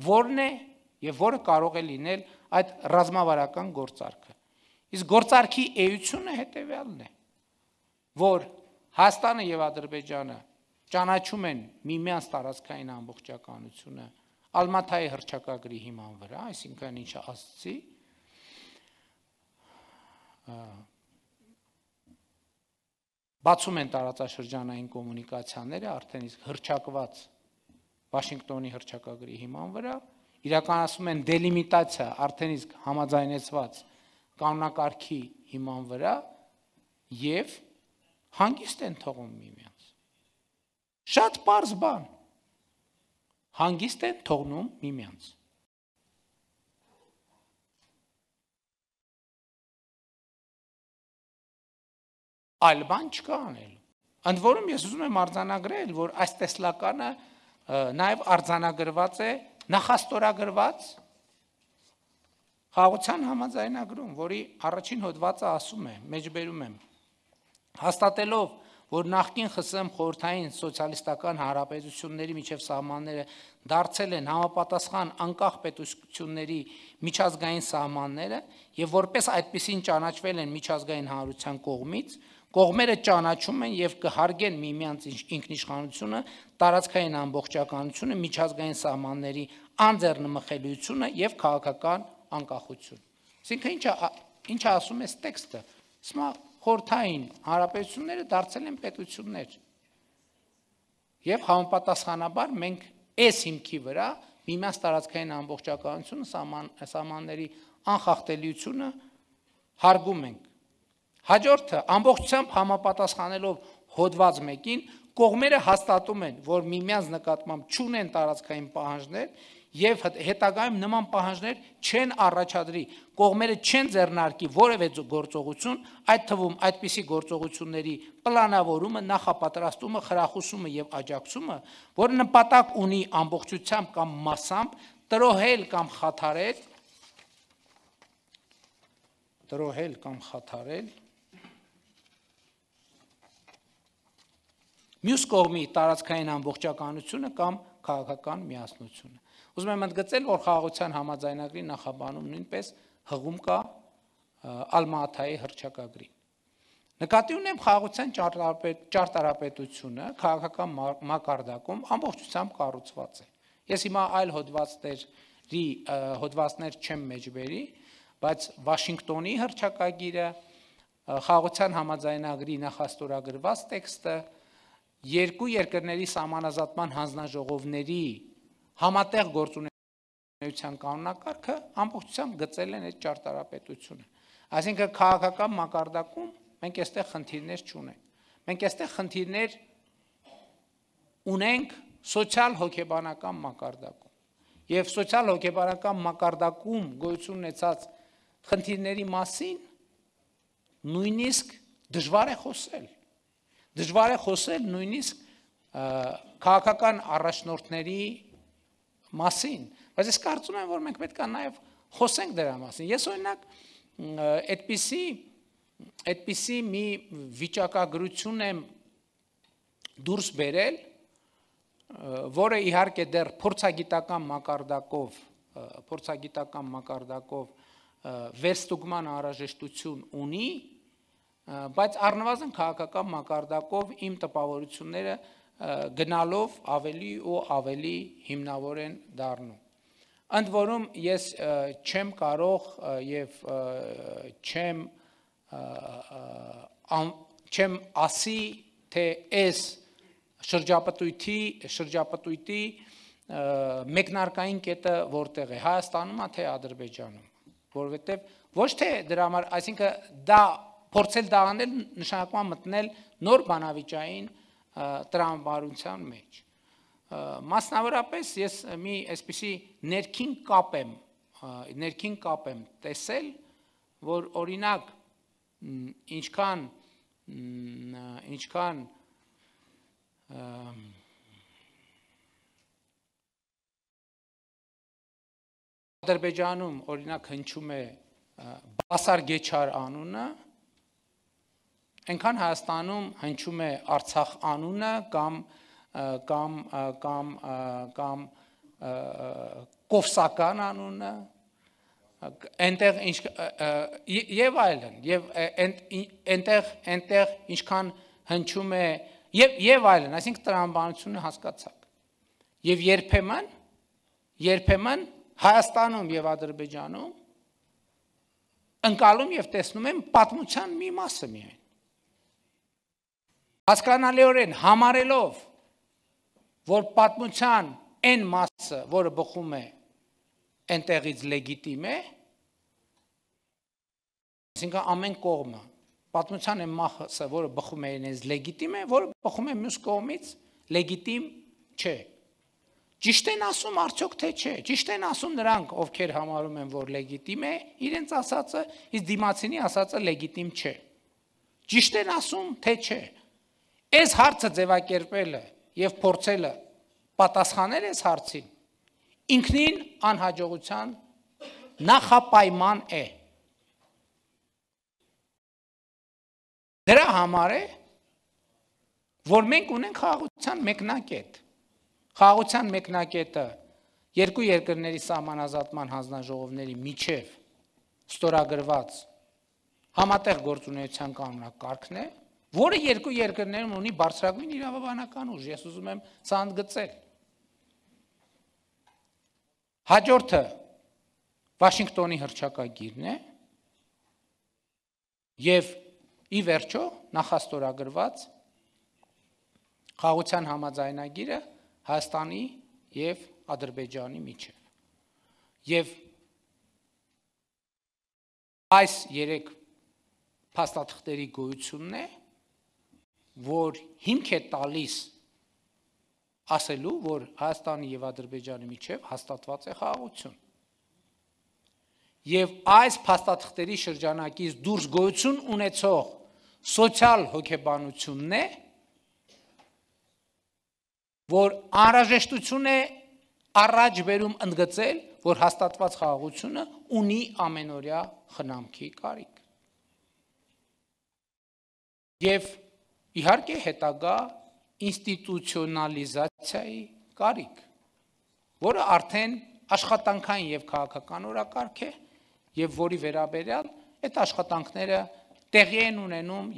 որն է եւ որը կարող է լինել այդ ռազմավարական գործարքը։ Իսկ գործարքի էությունը հետեւյալն է, որ Հայաստանը եւ Ադրբեջանը ճանաչում են միմյանց տարածքային ամբողջականությունը Ալմաթայի հռչակագրի հիման վրա, այսինքն ինչը ասացի, բացում են տարածաշրջանային կոմունիկացիաները արդեն իսկ հռչակված Վաշինգտոնի հռչակագրի հիման վրա, իրականացում են դելիմիտացիա արդեն իսկ համաձայնեցված կանոնակարգի հիման վրա եւ հանգիստ են թողում միմյանց։ Շատ պարզ բան։ Հանգիստ են թողնում միմյանց։ Այլ բան չկա անելու։ Ընդ որում ես ուզում եմ արձանագրել, որ այս տեսլականը նաև արձանագրված է նախաստորագրված խաղաղության համաձայնագրում, որի առաջին հոդվածը ասում է, մեջբերում եմ, հաստատելով, որ նախկին ԽՍՀՄ խորհրդային սոցիալիստական հանրապետությունների միջև սահմանները դարձել են համապատասխան անկախ պետությունների միջազգային սահմանները եւ որպես այդպիսին ճանաչվել են միջազգային հանրության կողմից, կողմերը ճանաչում են եւ կհարգեն միմյանց ինքնիշխանությունը, տարածքային ամբողջականությունը, միջազգային սահմանների անձեռնմխելիությունը եւ քաղաքական անկախություն։ Այսինքն ինչ ասում է տեքստը։ Հիմա խորհրդային հանրապետությունները դարձել են պետություններ։ Եվ համապատասխանաբար մենք այս հիմքի վրա միմյանց տարածքային ամբողջականությունը, սահմանների անխախտելիությունը հարգում ենք։ Հաջորդը ամբողջությամբ համապատասխանելով հոդված 1-ին կողմերը հաստատում են, որ միմյանց նկատմամբ չունեն տարածքային պահանջներ եւ հետագայում նման պահանջներ չեն առաջադրի, կողմերը չեն ձեռնարկի որևէ գործողություն, այդ թվում այդպիսի գործողությունների պլանավորումը, նախապատրաստումը, խրախուսումը եւ աջակցումը, որը նպատակ ունի ամբողջությամբ կամ մասամբ տրոհել կամ խաթարել մյուս կողմի տարածքային ամբողջականությունը կամ քաղաքական միասնությունը։ Ուզում եմ ընդգծել, որ խաղաղության համաձայնագրի նախաբանում նույնպես հղում կա Ալմաթայի հռչակագրին։ Նկատի ունեմ խաղաղության ճարտարապետությունը քաղաքական մակարդակում ամբողջությամբ կառուցված է։ Ես հիմա այլ հոդվածներ չեմ մեջբերի, բայց Վաշինգտոնի հռչակագիրը, խաղաղության համաձայնագրի նախաստորագրված տեքստը, երկու երկրների սահմանազատման հանձնաժողովների համատեղ գործունեության կանոնակարգը ամբողջությամբ գծել են այդ ճարտարապետությունը։ Այսինքն քաղաքական մակարդակում մենք այստեղ խնդիրներ չունենք։ Մենք այստեղ խնդիրներ ունենք սոցիալ-հոգեբանական մակարդակում։ Եվ սոցիալ-հոգեբանական մակարդակում գոյություն ունեցած խնդիրների մասին նույնիսկ դժվար է խոսել։ Դժվար է խոսել նույնիսկ քաղաքական առաջնորդների մասին, բայց ես կարծում եմ, որ մենք պետք է նաև խոսենք դրա մասին։ Ես օրինակ այդպիսի մի վիճակագրություն եմ դուրս բերել, որը իհարկե դեռ փորձագիտական մակարդակով վերստուգման անհրաժեշտություն ունի, բայց առնվազն քաղաքական մակարդակով իմ տպավորությունները գնալով ավելի ու ավելի հիմնավոր են դառնում։ Ընդ որում ես չեմ կարող եւ չեմ ասի, թե այս շրջապտույտի մեկնարկային կետը որտեղ է, Հայաստանում է թե Ադրբեջանում, որովհետեւ ոչ թե դրա համար, այսինքն դա փորձել դա անել նշանակում է մտնել նոր բանավիճային տրամաբանության մեջ։ Մասնավորապես ես մի այսպիսի ներքին կապ եմ տեսել, որ օրինակ ինչքան Ադրբեջանում օրինակ հնչում է Բասար Գեչար անունը, այնքան Հայաստանում հնչում է Արցախ անունը կամ կովսական անունը, այնտեղ եւ այլն, եւ այնտեղ ինչքան հնչում է եւ այլն, այսինքն տրամաբանությունը հասկացաք։ Եվ երբեմն Հայաստանում եւ Ադրբեջանում ընկալում եւ տեսնում եմ պատմության մի մասը միայն։ Հասկանալիորեն համարելով, որ պատմության այն մասը, որը բխում է այնտեղից լեգիտիմ է, այսինքն ամեն կողմը, պատմության այն մասը, որը բխում է այնից լեգիտիմ է, որը բխում է մյուս կողմից լեգիտիմ չէ։ Ճիշտ են ասում արդյոք թե չէ, ճիշտ են ասում նրանք, ովքեր համարում են, որ լեգիտիմ է, իրենց ասածը, իսկ դիմացինի ասածը լեգիտիմ չէ։ Ճիշտ են ասում, թե չէ։ Այս հարցը ձևակերպելը եւ փորձելը պատասխանել այս հարցին ինքնին անհաջողության նախապայման է։ Դրա համար է, որ մենք ունենք խաղաղության մեկնակետ։ Խաղաղության մեկնակետը երկու երկրների սահմանազատման հանձնաժողովների միջև ստորագրված համատեղ գործունեության կանոնակարգն է, որը երկու երկրներում ունի բարձրագույն իրավաբանական ուժ, ես ուզում եմ սա ընդգծել։ Հաջորդը Վաշինգտոնի հռչակագիրն է եւ ի վերջո նախաստորագրված խաղաղության համաձայնագիրը Հայաստանի եւ Ադրբեջանի միջև։ Եվ այս երեք փաստաթղթերի գոյությունն է, որ հիմք է տալիս ասելու, որ Հայաստանի եւ Ադրբեջանի միջև հաստատված է խաղաղություն։ Եվ այս փաստաթղթերի շրջանակից դուրս գոյություն ունեցող սոցիալ հոգեբանությունն է, որ անհրաժեշտություն է առաջ բերում ընդգծել, որ հաստատված խաղաղությունը ունի ամենօրյա խնամքի կարիք։ Եվ իհարկե հետագա ինստիտուցիոնալիզացիայի կարիք, որը արդեն աշխատանքային եւ քաղաքական օրակարգ է, եւ որի վերաբերյալ այդ աշխատանքները տեղի են ունենում